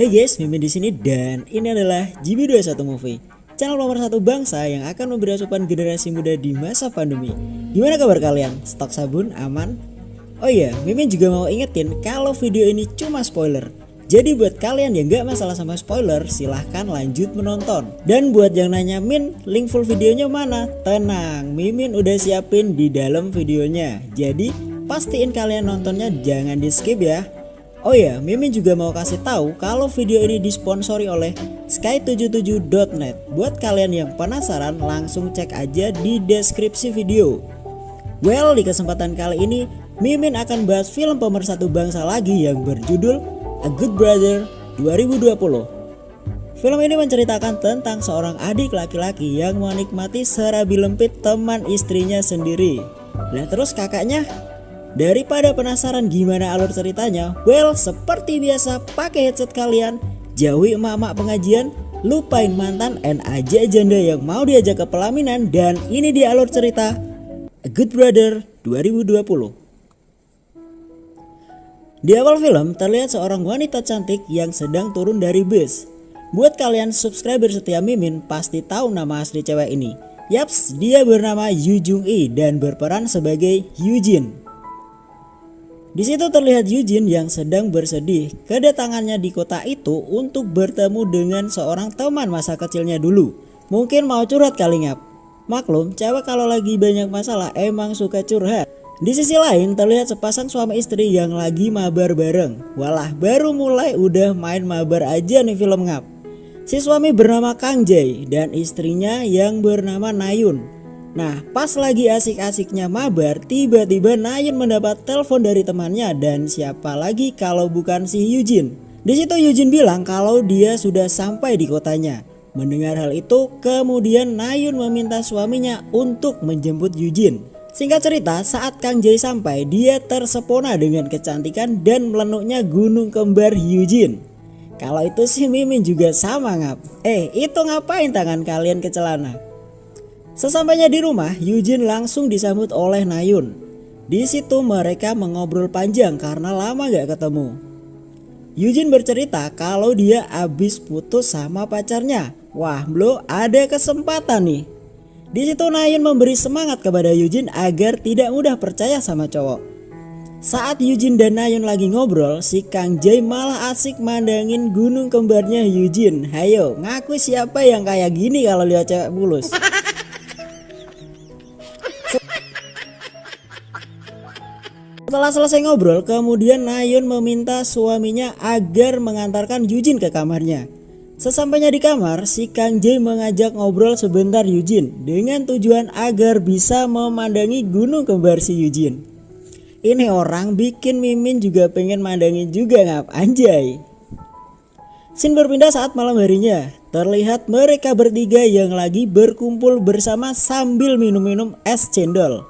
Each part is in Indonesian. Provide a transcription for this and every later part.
Hey guys, Mimin di sini dan ini adalah GB21 Movie, channel nomor 1 bangsa yang akan memberi asupan generasi muda di masa pandemi. Gimana kabar kalian? Stok sabun aman? Oh iya, Mimin juga mau ingetin kalau video ini cuma spoiler. Jadi buat kalian yang gak masalah sama spoiler, silahkan lanjut menonton. Dan buat yang nanya Min, link full videonya mana? Tenang, Mimin udah siapin di dalam videonya. Jadi pastiin kalian nontonnya jangan di skip ya. Oh ya, Mimin juga mau kasih tahu kalau video ini disponsori oleh sky77.net. Buat kalian yang penasaran, langsung cek aja di deskripsi video. Well, di kesempatan kali ini Mimin akan bahas film pemersatu bangsa lagi yang berjudul A Good Brother 2020. Film ini menceritakan tentang seorang adik laki-laki yang menikmati serabi lempit teman istrinya sendiri. Lah terus kakaknya? Daripada penasaran gimana alur ceritanya, well, seperti biasa pakai headset kalian, jauhi emak-emak pengajian, lupain mantan, and ajak janda yang mau diajak ke pelaminan. Dan ini dia alur cerita A Good Brother 2020. Di awal film terlihat seorang wanita cantik yang sedang turun dari bus. Buat kalian subscriber setia Mimin pasti tahu nama asli cewek ini. Yaps, dia bernama Yoo Jung Lee dan berperan sebagai Eugene. Di situ terlihat Eugene yang sedang bersedih kedatangannya di kota itu untuk bertemu dengan seorang teman masa kecilnya dulu. Mungkin mau curhat kali ngap. Maklum, cewek kalau lagi banyak masalah emang suka curhat. Di sisi lain terlihat sepasang suami istri yang lagi mabar bareng. Walah, baru mulai udah main mabar aja nih film ngap. Si suami bernama Kang Jae dan istrinya yang bernama Nayun. Nah, pas lagi asik-asiknya mabar, tiba-tiba Nayun mendapat telepon dari temannya, dan siapa lagi kalau bukan si Eugene. Di situ Eugene bilang kalau dia sudah sampai di kotanya. Mendengar hal itu, kemudian Nayun meminta suaminya untuk menjemput Eugene. Singkat cerita, saat Kang Jae sampai, dia tersepona dengan kecantikan dan melenuknya gunung kembar Eugene. Kalau itu sih Mimin juga sama ngap. Itu ngapain tangan kalian ke celana? Sesampainya di rumah, Eugene langsung disambut oleh Nayun. Di situ mereka mengobrol panjang karena lama gak ketemu. Eugene bercerita kalau dia abis putus sama pacarnya. Wah bro, ada kesempatan nih. Di situ Nayun memberi semangat kepada Eugene agar tidak mudah percaya sama cowok. Saat Eugene dan Nayun lagi ngobrol, si Kang Jae malah asik mandangin gunung kembarnya Eugene. Hayo, ngaku siapa yang kayak gini kalau lihat cewek mulus. Setelah selesai ngobrol, kemudian Nayun meminta suaminya agar mengantarkan Eugene ke kamarnya. Sesampainya di kamar, si Kang Jae mengajak ngobrol sebentar Eugene dengan tujuan agar bisa memandangi gunung kembar si Eugene. Ini orang bikin Mimin juga pengen mandangin juga ngap, anjay. Scene berpindah saat malam harinya. Terlihat mereka bertiga yang lagi berkumpul bersama sambil minum-minum es cendol.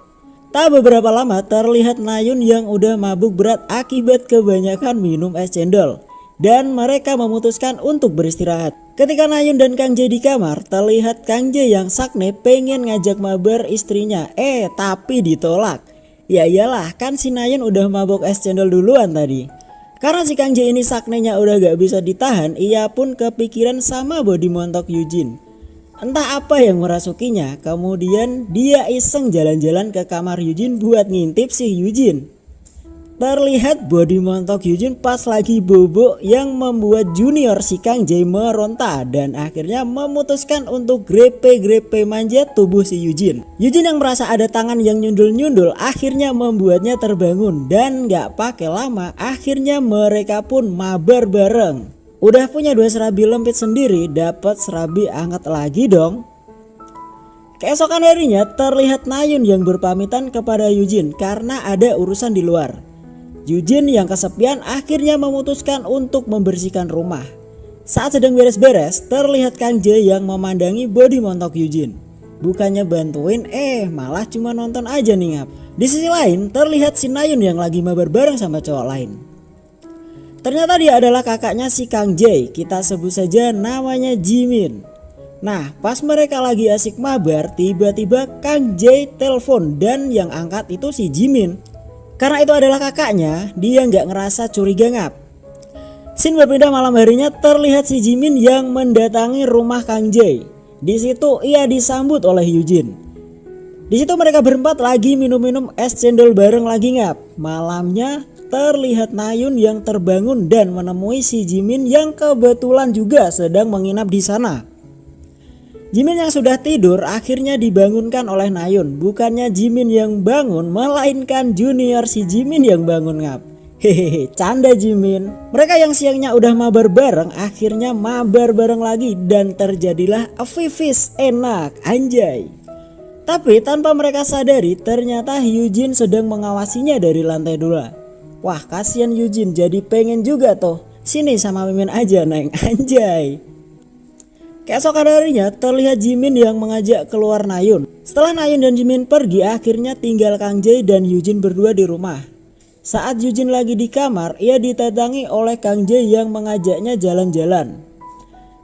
Tak beberapa lama terlihat Nayun yang udah mabuk berat akibat kebanyakan minum es cendol. Dan mereka memutuskan untuk beristirahat. Ketika Nayun dan Kang Jae di kamar, terlihat Kang Jae yang sakne pengen ngajak mabar istrinya. Tapi ditolak. Ya iyalah, kan si Nayun udah mabuk es cendol duluan tadi. Karena si Kang Jae ini saknenya udah gak bisa ditahan, ia pun kepikiran sama body montok Eugene. Entah apa yang merasukinya, kemudian dia iseng jalan-jalan ke kamar Eugene buat ngintip si Eugene. Terlihat body montok Eugene pas lagi bobo yang membuat junior si Kang Jae meronta dan akhirnya memutuskan untuk grepe-grepe manjat tubuh si Eugene. Eugene yang merasa ada tangan yang nyundul-nyundul akhirnya membuatnya terbangun dan gak pakai lama akhirnya mereka pun mabar bareng. Udah punya 2 serabi lempit sendiri, dapat serabi anget lagi dong. Keesokan harinya terlihat Nayun yang berpamitan kepada Eugene karena ada urusan di luar. Eugene yang kesepian akhirnya memutuskan untuk membersihkan rumah. Saat sedang beres-beres, terlihat Kang Jae yang memandangi body montok Eugene. Bukannya bantuin, malah cuma nonton aja nih ngap. Di sisi lain terlihat si Nayun yang lagi mabar bareng sama cowok lain. Ternyata dia adalah kakaknya si Kang Jae, kita sebut saja namanya Jimin. Nah, pas mereka lagi asik mabar, tiba-tiba Kang Jae telepon dan yang angkat itu si Jimin. Karena itu adalah kakaknya, dia nggak ngerasa curiga ngap. Scene berpindah malam harinya, terlihat si Jimin yang mendatangi rumah Kang Jae. Di situ ia disambut oleh Yujin. Di situ mereka berempat lagi minum-minum es cendol bareng lagi ngap. Malamnya terlihat Nayun yang terbangun dan menemui si Jimin yang kebetulan juga sedang menginap di sana. Jimin yang sudah tidur akhirnya dibangunkan oleh Nayun. Bukannya Jimin yang bangun, melainkan junior si Jimin yang bangun ngap. Hehehe, canda Jimin. Mereka yang siangnya udah mabar bareng akhirnya mabar bareng lagi dan terjadilah a fifis enak anjay. Tapi tanpa mereka sadari ternyata Hyujin sedang mengawasinya dari lantai 2. Wah kasihan Hyujin, jadi pengen juga tuh. Sini sama Mimin aja neng anjay. Keesokan harinya terlihat Jimin yang mengajak keluar Nayun. Setelah Nayun dan Jimin pergi, akhirnya tinggal Kang Jae dan Yujin berdua di rumah. Saat Yujin lagi di kamar, ia didatangi oleh Kang Jae yang mengajaknya jalan-jalan.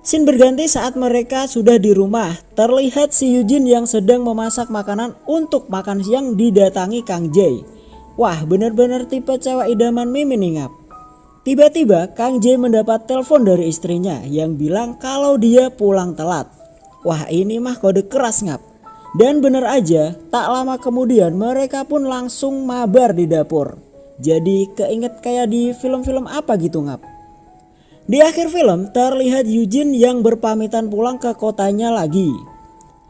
Scene berganti saat mereka sudah di rumah. Terlihat si Yujin yang sedang memasak makanan untuk makan siang didatangi Kang Jae. Wah bener-bener tipe cewek idaman Mimin nih ngap. Tiba-tiba Kang Jae mendapat telepon dari istrinya yang bilang kalau dia pulang telat. Wah ini mah kode keras ngap. Dan bener aja tak lama kemudian mereka pun langsung mabar di dapur. Jadi keinget kayak di film-film apa gitu ngap. Di akhir film terlihat Yujin yang berpamitan pulang ke kotanya lagi.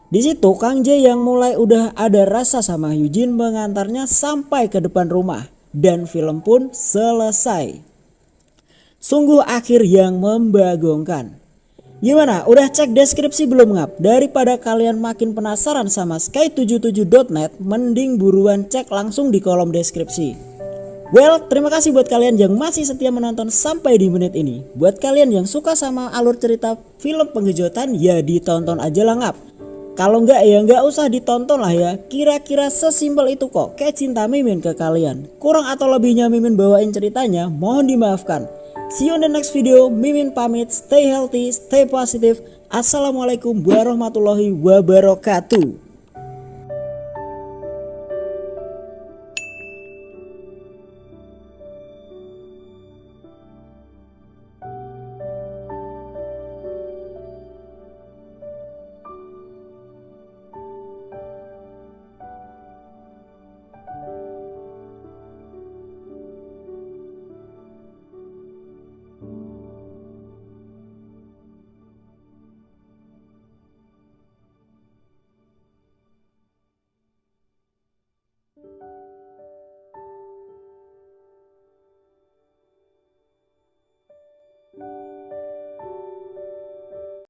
Di situ Kang Jae yang mulai udah ada rasa sama Yujin mengantarnya sampai ke depan rumah. Dan film pun selesai. Sungguh akhir yang membagongkan. Gimana? Udah cek deskripsi belum ngap? Daripada kalian makin penasaran sama sky77.net, mending buruan cek langsung di kolom deskripsi. Well, terima kasih buat kalian yang masih setia menonton sampai di menit ini. Buat kalian yang suka sama alur cerita film penggejotan, ya ditonton aja lah ngap. Kalau enggak ya enggak usah ditonton lah ya. Kira-kira sesimpel itu kok kayak cinta Mimin ke kalian. Kurang atau lebihnya Mimin bawain ceritanya, mohon dimaafkan. See you on the next video. Mimin pamit. Stay healthy, stay positive. Assalamualaikum warahmatullahi wabarakatuh.